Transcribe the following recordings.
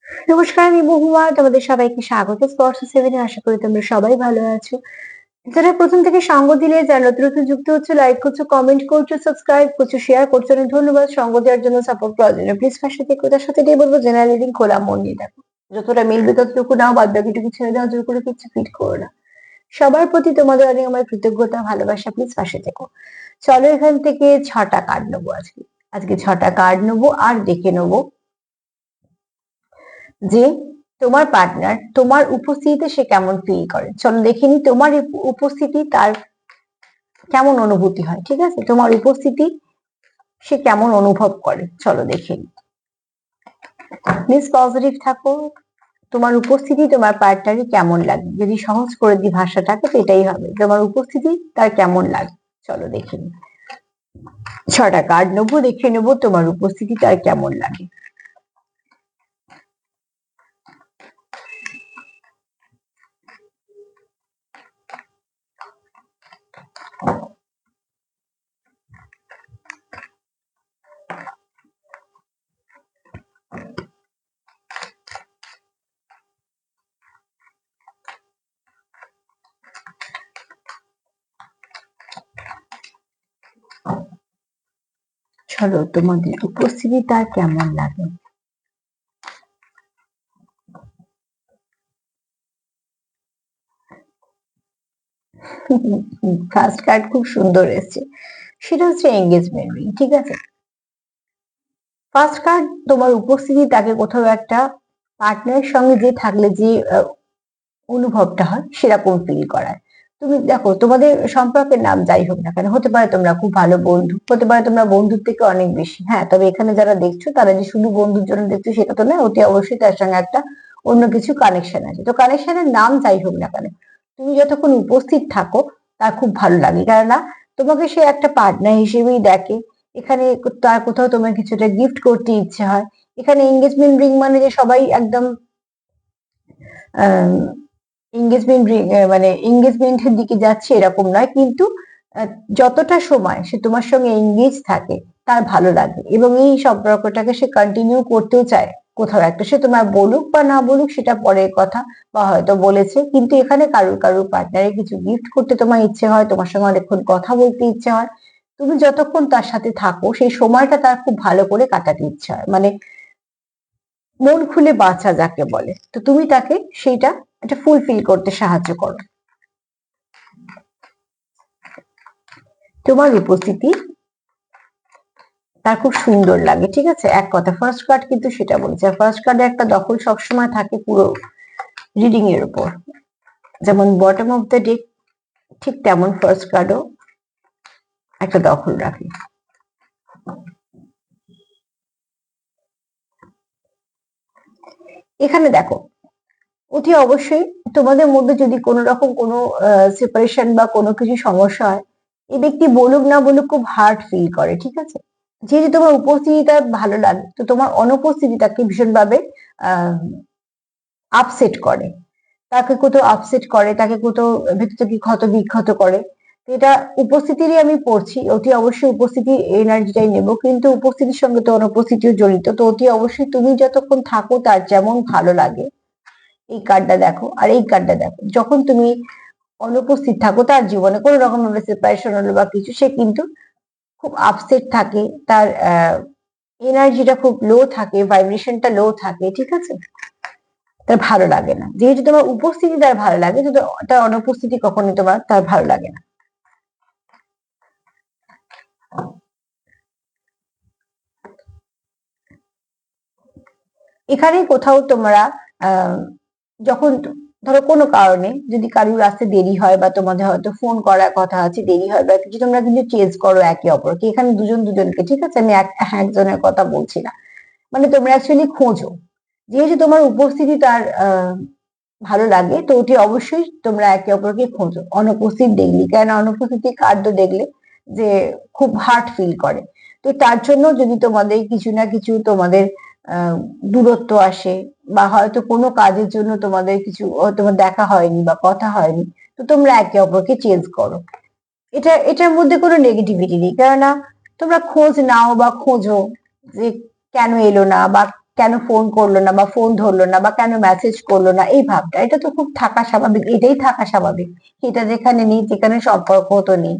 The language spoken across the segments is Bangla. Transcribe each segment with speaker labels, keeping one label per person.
Speaker 1: নমস্কার, আমি মহুয়া। তোমাদের সবাইকে স্বাগত স্পর্শ সেভেনে। আশা করি তোমরা সবাই ভালো আছো। যারা প্রথম থেকে সঙ্গ দিলে, যারা নতুন নতুন যুক্ত হচ্ছে, লাইক করছো, কমেন্ট করছো, সাবস্ক্রাইব করছো, শেয়ার করছো, অনেক ধন্যবাদ। সঙ্গ দেওয়ার জন্য, সাপোর্ট করার জন্য প্লিজ পাশে থেকে। তার সাথে এটাই বলবো, জেনারেল রিডিং খোলা মন নিয়ে দেখো। যতটা মিলবে ততটুকু নাও, বাদ বাকিটুকু ছেড়ে দাও। জোর করে কিছু ফিট করো না। সবার প্রতি তোমাদের অনেক আমার কৃতজ্ঞতা, ভালোবাসা। প্লিজ পাশে থেকো। চলো এখান থেকে 6টা কার্ড নেবো আজকে। আজকে 6টা কার্ড নেবো আর দেখে নেবো যে তোমার পার্টনার তোমার উপস্থিতিতে সে কেমন ফিল করে। চলো দেখে নি তোমার উপস্থিতি তার কেমন অনুভূতি হয়। ঠিক আছে, তোমার উপস্থিতি সে কেমন অনুভব করে, চলো দেখে নি। প্লিজ পজিটিভ থাকো। তোমার উপস্থিতি তোমার পার্টনারই কেমন লাগে, যদি সহজ করে দিই ভাষাটাকে তো এটাই হবে, তোমার উপস্থিতি তার কেমন লাগে। চলো দেখে নি। 6টা কার্ড নেবো, দেখে নেবো তোমার উপস্থিতি তার কেমন লাগে। চলো তোমাদের উপস্থিতি তার কেমন লাগে। ফার্স্ট কার্ড খুব সুন্দর এসছে, সেটা হচ্ছে এঙ্গেজমেন্ট রিং। ঠিক আছে, ফার্স্ট কার্ড তোমার উপস্থিতি তাকে কোথাও একটা পার্টনারের সঙ্গে যে থাকলে যে অনুভবটা হয় সেরকম ফিল করায়। তুমি দেখো, তোমাদের সম্পর্কের নাম যাই হোক না কেন, হতে পারে তোমরা খুব ভালো বন্ধু, হতে পারে তোমরা বন্ধুর থেকে অনেক বেশি। হ্যাঁ, তবে এখানে যারা দেখছো তারা যে শুধু বন্ধুর জন্য দেখছো সেটা তো নয়, অতি অবশ্যই তার সঙ্গে একটা অন্য কিছু কানেকশন আছে। তো কানেকশনের নাম যাই হোক না কেন, তুমি যতক্ষণ উপস্থিত থাকো তার খুব ভালো লাগে, কেননা তোমাকে সে একটা পার্টনার হিসেবেই দেখে। এখানে তার কোথাও তোমার কিছুটা গিফট করতে ইচ্ছে হয়। এখানে এঙ্গেজমেন্ট রিং মানে যে সবাই একদম এঙ্গেজমেন্ট রিং মানে এঙ্গেজমেন্টের দিকে যাচ্ছে এরকম নয়, কিন্তু আহ, যতটা সময় সে তোমার সঙ্গে এঙ্গেজ থাকে তার ভালো লাগে, এবং এই সম্পর্কটাকে সে কন্টিনিউ করতেও চায়। কোথাও একটা সে তোমার বলুক বা না বলুক সেটা পরের কথা, বা হয়তো বলেছে, কিন্তু এখানে কারুর কারুর পার্টনারে কিছু গিফট করতে তোমার ইচ্ছে হয়, তোমার সঙ্গে অনেকক্ষণ কথা বলতে ইচ্ছে হয়। তুমি যতক্ষণ তার সাথে থাকো সেই সময়টা তার খুব ভালো করে কাটাতে ইচ্ছে হয়, মানে মন খুলে বাঁচা যাকে বলে। তো তুমি তাকে সেইটা একটা ফুলফিল করতে সাহায্য করো। তোমার উপস্থিতি তার খুব সুন্দর লাগে। ঠিক আছে, এক কথা ফার্স্ট কার্ড কিন্তু সেটা বলছে। ফার্স্ট কার্ডে একটা দখল সবসময় থাকে পুরো রিডিং এর উপর, যেমন বটম অফ দ্য ডেক, ঠিক তেমন ফার্স্ট কার্ডও একটা দখল রাখে। এখানে দেখো, অতি অবশ্যই তোমাদের মধ্যে যদি কোনো রকম কোনো সেপারেশন বা কোনো কিছু সমস্যা হয়, এই ব্যক্তি বলুক না বলুক খুব হার্ট ফিল করে। ঠিক আছে, যেহেতু তোমার উপস্থিতিটা ভালো লাগে, তো তোমার অনুপস্থিতিটাকে ভীষণভাবে আহ আপসেট করে, তাকে কোথাও আপসেট করে, তাকে কোথাও ভেতর থেকে ক্ষত বিক্ষত করে। তো এটা উপস্থিতিরই আমি পড়ছি, অতি অবশ্যই উপস্থিতির এনার্জিটাই নেব, কিন্তু উপস্থিতির সঙ্গে তো অনুপস্থিতিও জড়িত। তো অতি অবশ্যই তুমি যতক্ষণ থাকো তার যেমন ভালো লাগে, এই কার্ডটা দেখো আর এই কার্ডটা দেখো, যখন তুমি অনুপস্থিত থাকো তার জীবনে কোনো রকম ভাবে সেপারেশন হলো বা কিছু, সে কিন্তু খুব আপসেট থাকে, তার এনার্জিটা খুব লো থাকে, ভাইব্রেশনটা লো থাকে। ঠিক আছে, তার ভালো লাগে না। যেহেতু তোমার উপস্থিতি তার ভালো লাগে, কিন্তু তার অনুপস্থিতি কখনোই তোমার তার ভালো লাগে না। এখানে কোথাও তোমরা আহ যখন ধরো কোনো কারণে যদি কারুর আসতে দেরি হয়, বা তোমাদের হয়তো ফোন করার কথা আছে, দেরি হয় বা কিছু, তোমরা কিন্তু চেঞ্জ করো একে অপরকে। এখানে দুজন দুজনকে, ঠিক আছে, আমি একজনের কথা বলছি না, মানে তোমরা অ্যাকচুয়ালি খোঁজো। যেহেতু তোমার উপস্থিতি তার ভালো লাগে, তো ওটি অবশ্যই তোমরা একে অপরকে খোঁজো অনুপস্থিত দেখলি, কেন অনুপস্থিতি কার্ড দেখলে যে খুব হার্ট ফিল করে। তো তার জন্য যদি তোমাদের কিছু না কিছু তোমাদের দূরত্ব আসে, বা হয়তো কোনো কাজের জন্য তোমাদের কিছু তোমার দেখা হয়নি বা কথা হয়নি, তো তোমরা একে অপরকে চেঞ্জ করো। এটার মধ্যে কোনো নেগেটিভিটি নেই, কেননা তোমরা খোঁজ নাও বা খোঁজো যে কেন এলো না, বা কেন ফোন করলো না বা ফোন ধরলো না বা কেন মেসেজ করলো না, এই ভাবটা এটা তো খুব থাকা স্বাভাবিক, এটাই থাকা স্বাভাবিক। এটা যেখানে নেই, যেখানে সম্পর্ক তো নেই,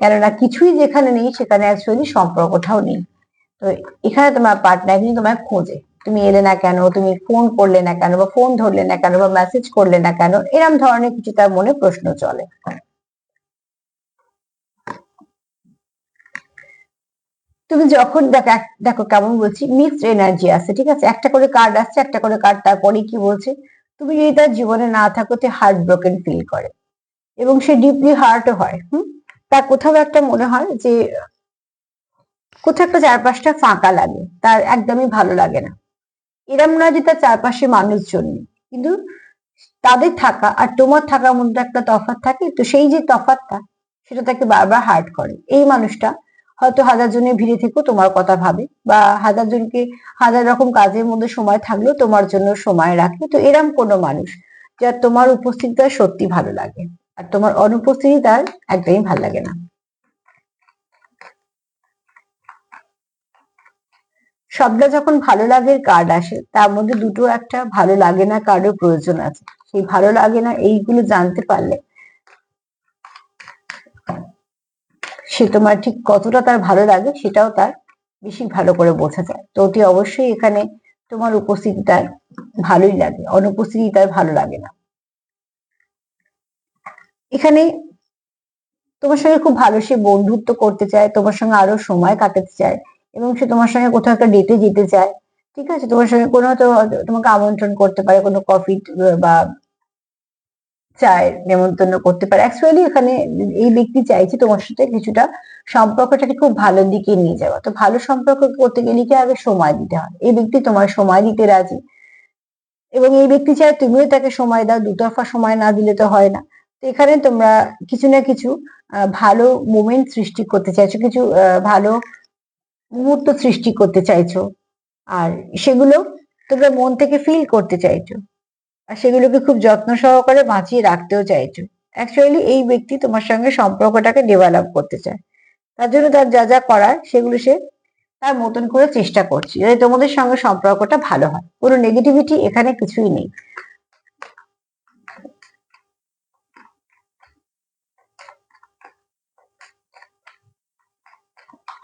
Speaker 1: কেননা কিছুই যেখানে নেই সেখানে অ্যাকচুয়ালি সম্পর্কটাও নেই। তো এখানে তোমার পার্টনার কিন্তু তোমায় খোঁজে, তুমি এলে না কেন, তুমি ফোন করলে না কেন বা ফোন ধরলে না কেন বা মেসেজ করলে না কেন, এরম ধরনের কিছু তার মনে প্রশ্ন চলে। তুমি যখন দেখো কেমন বলছি, মিক্সড এনার্জি আছে, ঠিক আছে, একটা করে কার্ড আসছে, একটা করে কার্ড তারপরে কি বলছে, তুমি যদি তার জীবনে না থাকো তে হার্ট ব্রোকেন ফিল করে এবং সে ডিপলি হার্টও হয়। তার কোথাও একটা মনে হয় যে কোথাও একটা চারপাশটা ফাঁকা লাগে, তার একদমই ভালো লাগে না। এরম নয় যে তার চারপাশে মানুষজন নেই, কিন্তু তাদের থাকা আর তোমার থাকার মধ্যে একটা তফাৎ থাকে, তো সেই যে তফাৎটা সেটা তাকে বারবার হার্ট করে। এই মানুষটা হয়তো হাজার জনের ভিড়ে থেকেও তোমার কথা ভাবে, বা হাজার জনকে হাজার রকম কাজের মধ্যে সময় থাকলেও তোমার জন্য সময় রাখে। তো এরম কোনো মানুষ যার তোমার উপস্থিতি তার সত্যি ভালো লাগে, আর তোমার অনুপস্থিতি তার একদমই ভালো লাগে না। সবটা যখন ভালো লাগের কার্ড আসে, তার মধ্যে দুটো একটা ভালো লাগে না কার্ডের প্রয়োজন আছে। সেই ভালো লাগে না এইগুলো জানতে পারলে সে তোমার ঠিক কতটা তার ভালো লাগে সেটাও তার বেশি ভালো করে বোঝা যায়। তো অতি অবশ্যই এখানে তোমার উপস্থিতি তার ভালোই লাগে, অনুপস্থিতি তার ভালো লাগে না। এখানে তোমার সঙ্গে খুব ভালো সে বন্ধুত্ব করতে চায়, তোমার সঙ্গে আরো সময় কাটাতে চায়, এবং সে তোমার সঙ্গে কোথাও একটা ডেটে যেতে চায়। ঠিক আছে, তোমার সঙ্গে কোনো তো তোমাকে আমন্ত্রণ করতে পারে, কোনো কফি বা চায়ের নেমন্তন্ন করতে পারে। অ্যাকচুয়ালি এখানে এই ব্যক্তি চাইছে তোমার সাথে কিছুটা সম্পর্কটাকে খুব ভালো দিকে নিয়ে যাওয়া। তো ভালো সম্পর্ক করতে গেলে কি আগে সময় দিতে হয়, এই ব্যক্তি তোমার সময় দিতে রাজি, এবং এই ব্যক্তি চায় তুমিও তাকে সময় দাও, দুতরফা সময় না দিলে তো হয় না। তো এখানে তোমরা কিছু না কিছু ভালো মোমেন্ট সৃষ্টি করতে চাইছো, কিছু ভালো মুহূর্ত সৃষ্টি করতে চাইছো, আর সেগুলো তোমরা মন থেকে ফিল করতে চাইছো, আর সেগুলোকে খুব যত্ন সহকারে বাঁচিয়ে রাখতেও চাইছো। অ্যাকচুয়ালি এই ব্যক্তি তোমার সঙ্গে সম্পর্কটাকে ডেভেলপ করতে চায়, তার জন্য তার যা যা করার সেগুলো সে তার মতন করে চেষ্টা করছে যাতে তোমাদের সঙ্গে সম্পর্কটা ভালো হয়। কোনো নেগেটিভিটি এখানে কিছুই নেই।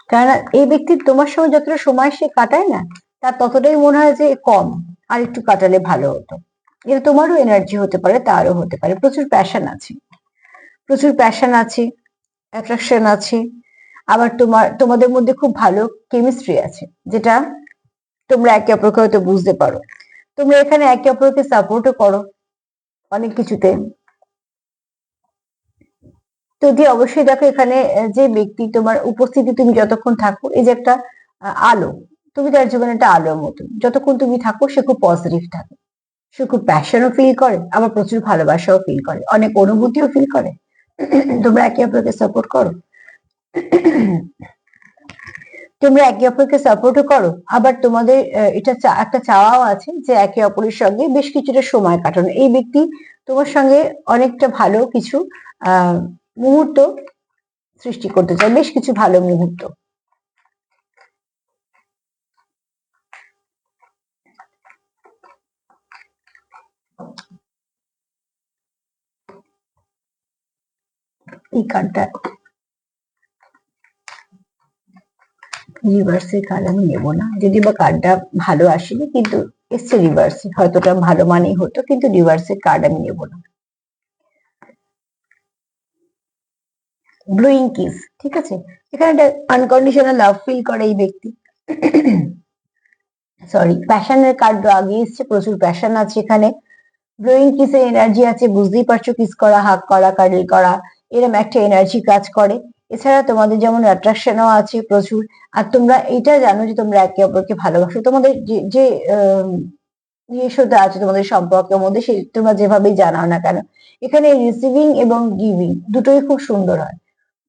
Speaker 1: কেননা এই ব্যক্তির তোমার সঙ্গে যতটা সময় সে কাটায় না, তার ততটাই মনে হয় যে কম, আর একটু কাটালে ভালো হতো। এটা তোমারও এনার্জি হতে পারে, তারও হতে পারে। প্রচুর প্যাশন আছে, প্রচুর প্যাশন আছে, অ্যাট্রাকশন আছে, আবার তোমাদের মধ্যে খুব ভালো কেমিস্ট্রি আছে, যেটা তোমরা একে অপরকে হয়তো বুঝতে পারো। তোমরা এখানে একে অপরকে সাপোর্টও করো অনেক কিছুতে। তো দি অবশ্যই দেখো এখানে যে ব্যক্তি তোমার উপস্থিতি, তুমি যতক্ষণ থাকো, এই যে একটা আলো, তুমি তার জীবনে একটা আলোর মতো, যতক্ষণ তুমি থাকো সে খুব পজিটিভ থাকে, সে খুব প্যাশনও ফিল করে, আবার প্রচুর ভালোবাসাও ফিল করে, অনেক অনুভূতিও ফিল করে। তোমরা একে অপরকে সাপোর্ট করো, তোমরা একে অপরকে সাপোর্টও করো, আবার তোমাদের এটা একটা চাওয়াও আছে যে একে অপরের সঙ্গে বেশ কিছুটা সময় কাটানো। এই ব্যক্তি তোমার সঙ্গে অনেকটা ভালো কিছু আহ মুহূর্ত সৃষ্টি করতে চায়, বেশ কিছু ভালো মুহূর্ত। এই কার্ডটা রিভার্সের কার্ড আমি নেবো না, যদি বা কার্ডটা ভালো আসেনি, কিন্তু এসছে রিভার্সে, হয়তো ওটা ভালো মানেই হতো, কিন্তু রিভার্সের কার্ড আমি নেবো না। ব্লুইং কিস, ঠিক আছে, এখানে একটা আনকন্ডিশনাল লাভ ফিল করে এই ব্যক্তি। সরি, প্যাশনের কার্ড আগে এসছে, প্রচুর প্যাশন আছে এখানে। ব্লোয়িং কিসের এনার্জি আছে, বুঝতেই পারছো, কিস করা, হাগ করা, কাডল করা, এরকম একটা এনার্জি কাজ করে। এছাড়া তোমাদের যেমন অ্যাট্রাকশনও আছে প্রচুর, আর তোমরা এটা জানো যে তোমরা একে অপরকে ভালোবাসো। তোমাদের যে যে রিলেশনটা আছে তোমাদের সম্পর্কের মধ্যে, সে তোমরা যেভাবেই জানাও না কেন, এখানে রিসিভিং এবং গিভিং দুটোই খুব সুন্দর হয়।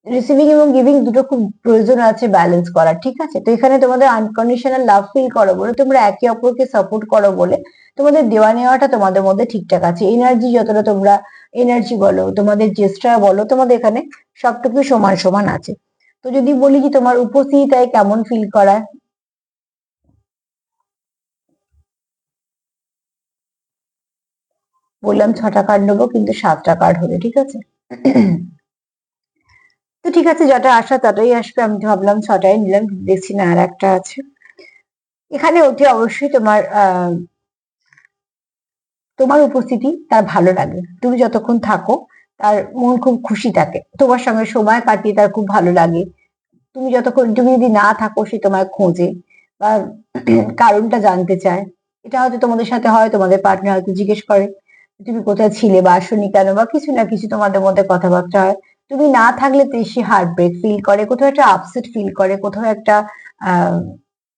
Speaker 1: রিসিভিং এবং গিভিং দুটো খুব প্রয়োজন আছে ব্যালেন্স করার, ঠিক আছে। তো এখানে তোমাদের আনকন্ডিশনাল লাভ ফিল করো বলে, তোমরা একে অপরকে সাপোর্ট করো বলে, তোমাদের দেওয়া নেওয়াটা তোমাদের মধ্যে ঠিকঠাক আছে। এনার্জি যতটা তোমরা, এনার্জি বলো, তোমাদের জেস্টার বলো, তোমাদের এখানে সবটুকু সমান সমান আছে। তো যদি বলি যে তোমার উপস্থিতিটাই কেমন ফিল করায়, বললাম 6টা কার্ড নেবো, কিন্তু 7টা কার্ড হলো, ঠিক আছে। তো ঠিক আছে, যেটা আসা ততই আসবে। আমি ভাবলাম 6টাই নিলাম, দেখছি না আর একটা আছে। এখানে অতি অবশ্যই তোমার উপস্থিতি তার ভালো লাগে। তুমি যতক্ষণ থাকো তার মন খুব খুশি থাকে, তোমার সঙ্গে সময় কাটিয়ে তার খুব ভালো লাগে। তুমি যদি না থাকো সে তোমায় খোঁজে বা কারণটা জানতে চায়। এটা হয়তো তোমাদের সাথে হয়, তোমাদের পার্টনার হয়তো জিজ্ঞেস করে তুমি কোথায় ছিলে বা আসোনি কেন, বা কিছু না কিছু তোমাদের মধ্যে কথাবার্তা হয়। তুমি না থাকলে সে হার্ট ব্রেক ফিল করে, কোথাও একটা আপসেট ফিল করে, কোথাও একটা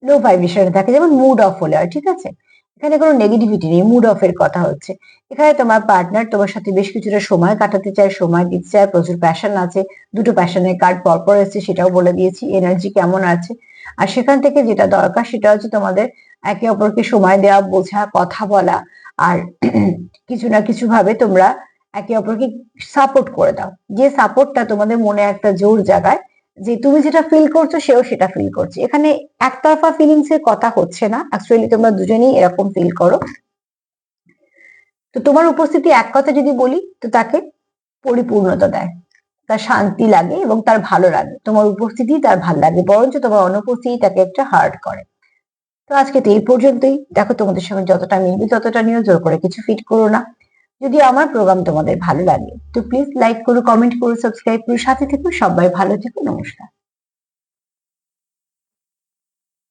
Speaker 1: লো ভাইব্রেশনে থাকে, যেমন মুড অফ হলে হয়, ঠিক আছে। এখানে কোনো নেগেটিভিটি নেই, মুড অফ এর কথা হচ্ছে। এখানে তোমার পার্টনার তোমার সাথে বেশ কিছুটা সময় কাটাতে চায়, সময় দিতে চায়, প্রচুর প্যাশন আছে। দুটো প্যাশনের কার্ড পরপর এসেছে, সেটাও বলে দিয়েছি এনার্জি কেমন আছে। আর সেখান থেকে যেটা দরকার সেটা হচ্ছে তোমাদের একে অপরকে সময় দেওয়া, বোঝা, কথা বলা। আর কিছু না কিছু ভাবে তোমরা একে অপরকে সাপোর্ট করে দাও, যে সাপোর্টটা তোমাদের মনে একটা জোর জাগায়, যে তুমি যেটা ফিল করছো সেও সেটা ফিল করছে। এখানে একতরফা ফিলিংস এর কথা হচ্ছে না, অ্যাকচুয়ালি তোমরা দুজনেই এরকম ফিল করো। তো তোমার উপস্থিতি এক কথা যদি বলি তো তাকে পরিপূর্ণতা দেয়, তার শান্তি লাগে এবং তার ভালো লাগে। তোমার উপস্থিতি তার ভালো লাগে, বরঞ্চ তোমার অনুপস্থিতি তাকে একটা হার্ট করে। তো আজকে তো এই পর্যন্তই। দেখো তোমাদের সঙ্গে যতটা মিলবে ততটা নিয়ে জোর করে কিছু ফিট করো না। যদি আমার প্রোগ্রাম তোমাদের ভালো লাগে তো প্লিজ লাইক করো, কমেন্ট করো, সাবস্ক্রাইব করো, সাথে থেকো। সবাই ভালো থেকো, নমস্কার।